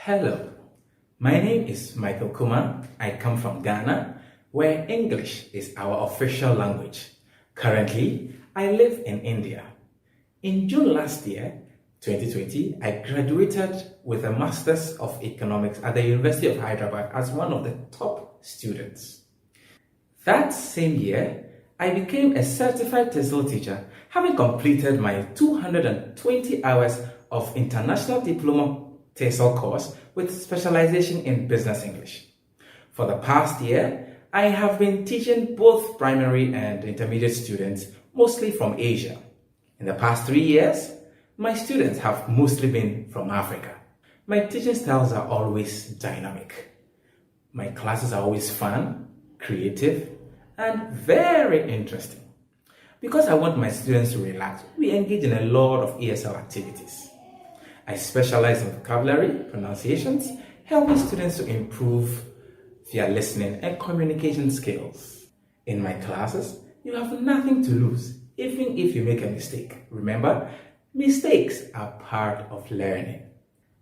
Hello, my name is Michael Kumah. I come from Ghana, where English is our official language. Currently, I live in India. In June last year, 2020, I graduated with a Master's of Economics at the University of Hyderabad as one of the top students. That same year, I became a certified TESOL teacher, having completed my 220 hours of International Diploma TESOL course with specialization in Business English. For the past year, I have been teaching both primary and intermediate students, mostly from Asia. In the past 3 years, my students have mostly been from Africa. My teaching styles are always dynamic. My classes are always fun, creative, and very interesting. Because I want my students to relax, we engage in a lot of ESL activities. I specialize in vocabulary, pronunciations, helping students to improve their listening and communication skills. In my classes, you have nothing to lose, even if you make a mistake. Remember, mistakes are part of learning.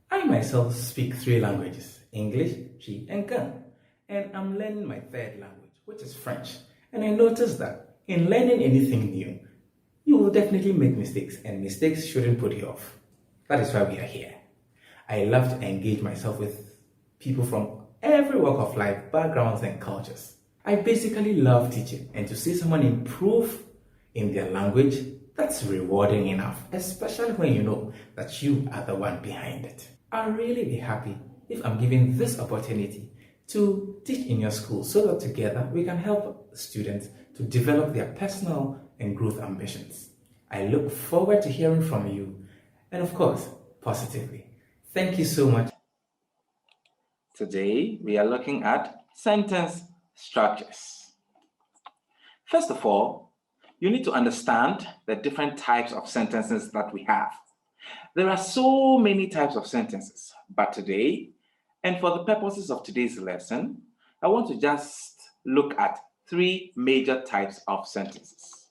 I myself speak 3 languages, English, Twi, and Ghana, and I'm learning my 3rd language, which is French. And I noticed that in learning anything new, you will definitely make mistakes, and mistakes shouldn't put you off. That is why we are here. I love to engage myself with people from every walk of life, backgrounds, and cultures. I basically love teaching, and to see someone improve in their language, that's rewarding enough, especially when you know that you are the one behind it. I'll really be happy if I'm given this opportunity to teach in your school so that together we can help students to develop their personal and growth ambitions. I look forward to hearing from you, and of course, positively. Thank you so much. Today, we are looking at sentence structures. First of all, you need to understand the different types of sentences that we have. There are so many types of sentences, but today, and for the purposes of today's lesson, I want to just look at 3 major types of sentences.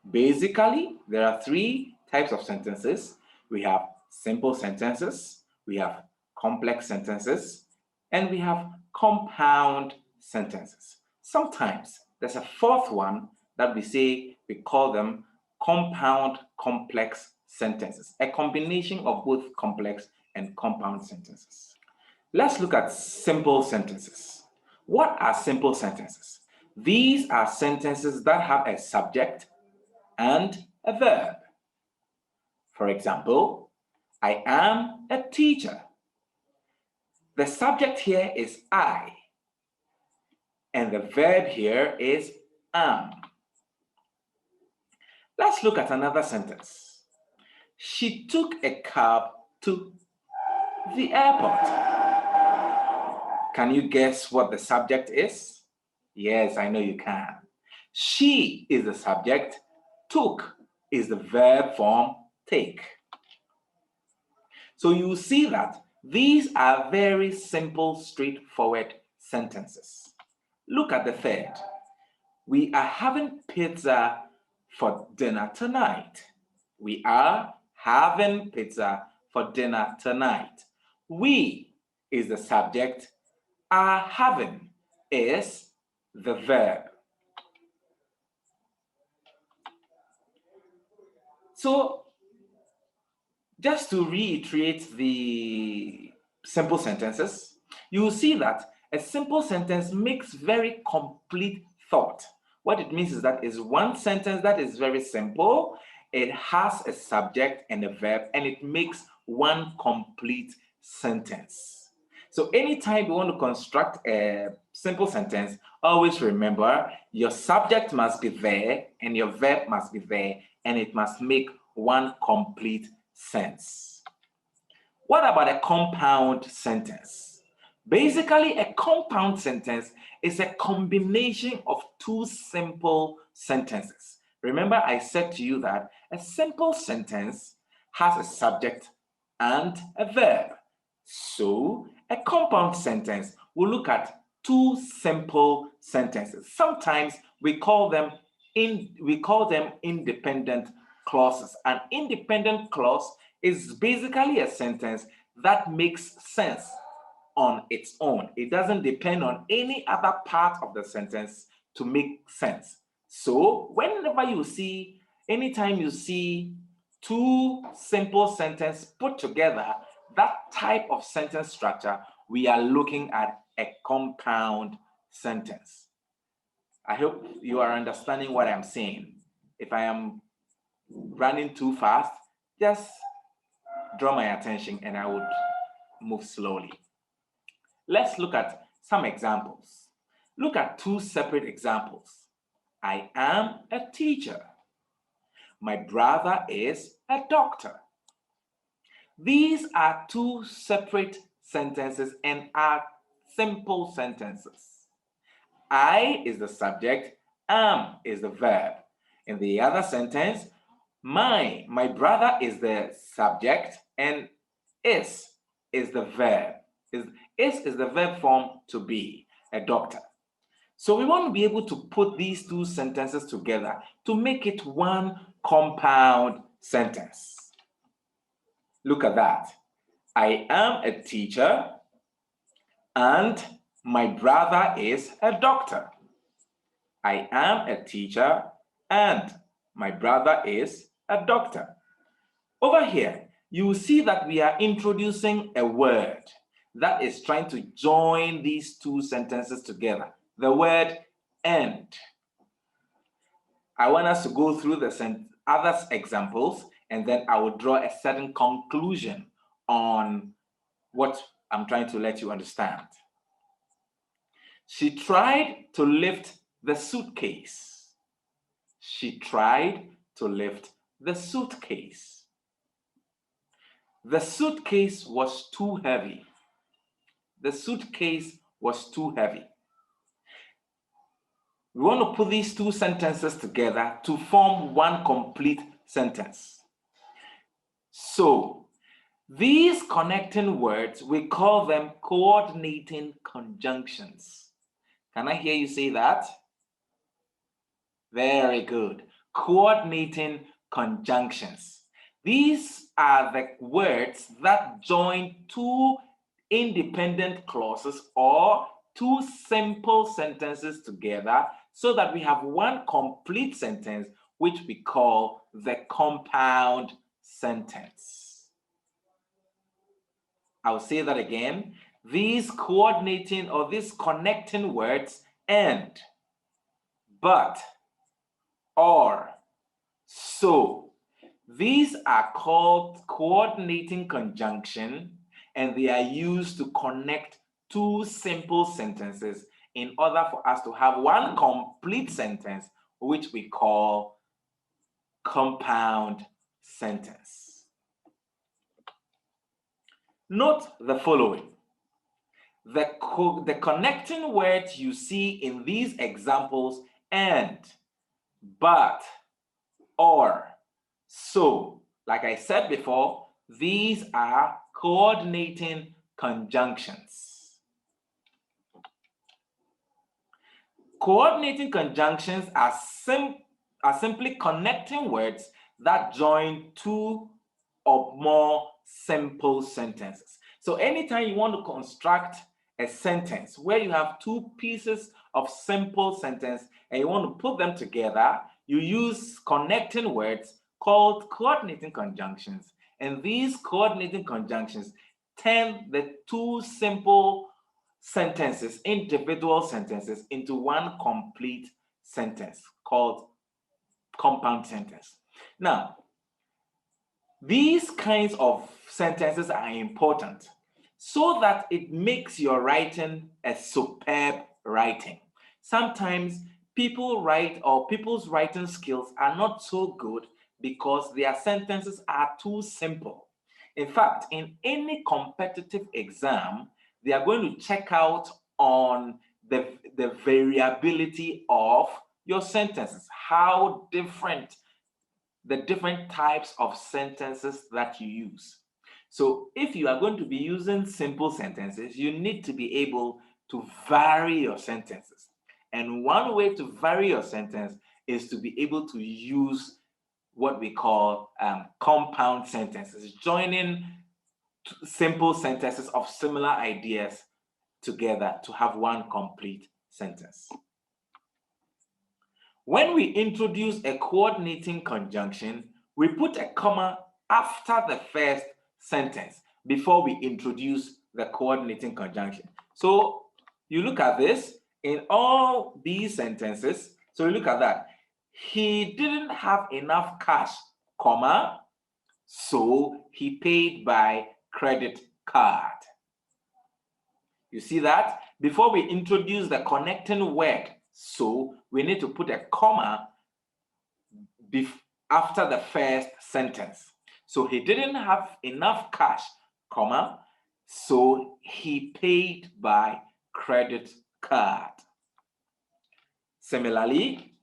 Basically, there are 3 types of sentences. We have simple sentences, we have complex sentences, and we have compound sentences. Sometimes there's a 4th one that we call them compound complex sentences, a combination of both complex and compound sentences. Let's look at simple sentences. What are simple sentences? These are sentences that have a subject and a verb. For example, I am a teacher. The subject here is I, and the verb here is am. Let's look at another sentence. She took a cab to the airport. Can you guess what the subject is? Yes, I know you can. She is the subject, took is the verb form take. So you see that these are very simple, straightforward sentences. Look at the 3rd. We are having pizza for dinner tonight. We are having pizza for dinner tonight. We is the subject. Are having is the verb. So, just to reiterate the simple sentences, you will see that a simple sentence makes very complete thought. What it means is that is one sentence that is very simple, it has a subject and a verb, and it makes one complete sentence. So anytime you want to construct a simple sentence, always remember your subject must be there and your verb must be there, and it must make one complete sense. What about a compound sentence? Basically, a compound sentence is a combination of 2 simple sentences. Remember, I said to you that a simple sentence has a subject and a verb. So, a compound sentence will look at 2 simple sentences. Sometimes we call them independent clauses. An independent clause is basically a sentence that makes sense on its own. It doesn't depend on any other part of the sentence to make sense. So anytime you see two simple sentences put together, that type of sentence structure, we are looking at a compound sentence. I hope you are understanding what I'm saying. If I am running too fast, just draw my attention and I would move slowly. Let's look at some examples. Look at two separate examples. I am a teacher. My brother is a doctor. These are two separate sentences and are simple sentences. I is the subject, am is the verb. In the other sentence, my brother is the subject and is the verb. Is the verb form to be a doctor. So we want to be able to put these two sentences together to make it one compound sentence. Look at that. I am a teacher and my brother is a doctor. I am a teacher and my brother is a doctor. Over here, you will see that we are introducing a word that is trying to join these two sentences together. The word and. I want us to go through the other examples and then I will draw a certain conclusion on what I'm trying to let you understand. She tried to lift the suitcase. She tried to lift the suitcase. The suitcase was too heavy. The suitcase was too heavy. We want to put these two sentences together to form one complete sentence. So, these connecting words, we call them coordinating conjunctions. Can I hear you say that? Very good. Coordinating conjunctions. These are the words that join two independent clauses or two simple sentences together so that we have one complete sentence, which we call the compound sentence. I'll say that again. These coordinating or these connecting words and, but, or, so. These are called coordinating conjunction and they are used to connect two simple sentences in order for us to have one complete sentence, which we call compound sentence. Note the following. The connecting words you see in these examples and, but, or, so, like I said before, these are coordinating conjunctions. Coordinating conjunctions are simply connecting words that join two or more simple sentences. So anytime you want to construct a sentence where you have two pieces of simple sentence and you want to put them together, you use connecting words called coordinating conjunctions. And these coordinating conjunctions turn the two simple sentences, individual sentences, into one complete sentence called compound sentence. Now, these kinds of sentences are important so that it makes your writing a superb writing. Sometimes people write or people's writing skills are not so good because their sentences are too simple. In fact, in any competitive exam, they are going to check out on the variability of your sentences, how different the different types of sentences that you use. So if you are going to be using simple sentences, you need to be able to vary your sentences. And one way to vary your sentence is to be able to use what we call compound sentences, joining simple sentences of similar ideas together to have one complete sentence. When we introduce a coordinating conjunction, we put a comma after the first sentence before we introduce the coordinating conjunction. So you look at this in all these sentences. So you look at that. He didn't have enough cash, comma, so he paid by credit card. You see that? Before we introduce the connecting word, so, we need to put a comma after the first sentence. So he didn't have enough cash, comma, so he paid by credit card. Similarly,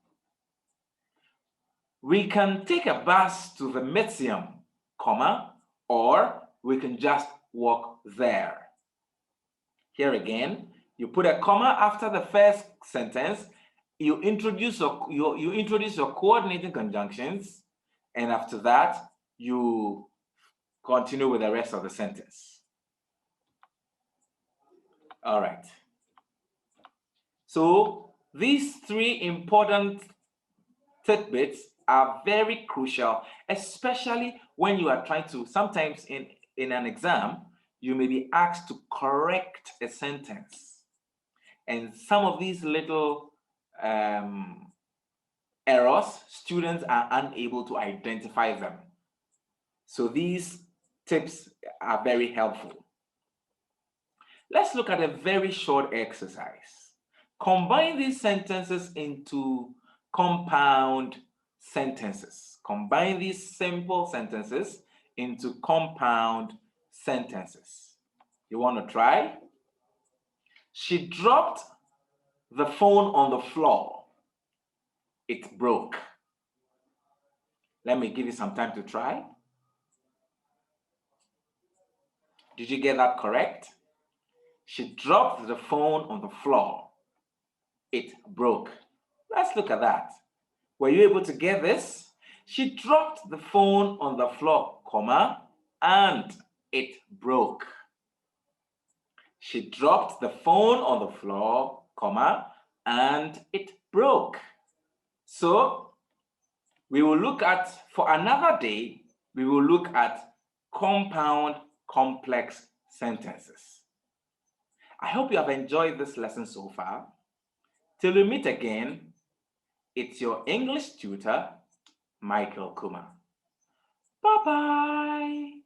we can take a bus to the museum, comma, or we can just walk there. Here again, you put a comma after the first sentence, you introduce your coordinating conjunctions, and after that, you continue with the rest of the sentence. All right. So these three important tidbits are very crucial, especially when you are trying to, sometimes in an exam, you may be asked to correct a sentence. And some of these little errors, students are unable to identify them. So these tips are very helpful. Let's look at a very short exercise. Combine these sentences into compound sentences. Combine these simple sentences into compound sentences. You want to try? She dropped the phone on the floor. It broke. Let me give you some time to try. Did you get that correct? She dropped the phone on the floor. It broke. Let's look at that. Were you able to get this? She dropped the phone on the floor, comma, and it broke. She dropped the phone on the floor, comma, and it broke. So we will look at, for another day, we will look at compound complex sentences. I hope you have enjoyed this lesson so far. Till we meet again, it's your English tutor, Michael Kumah. Bye-bye.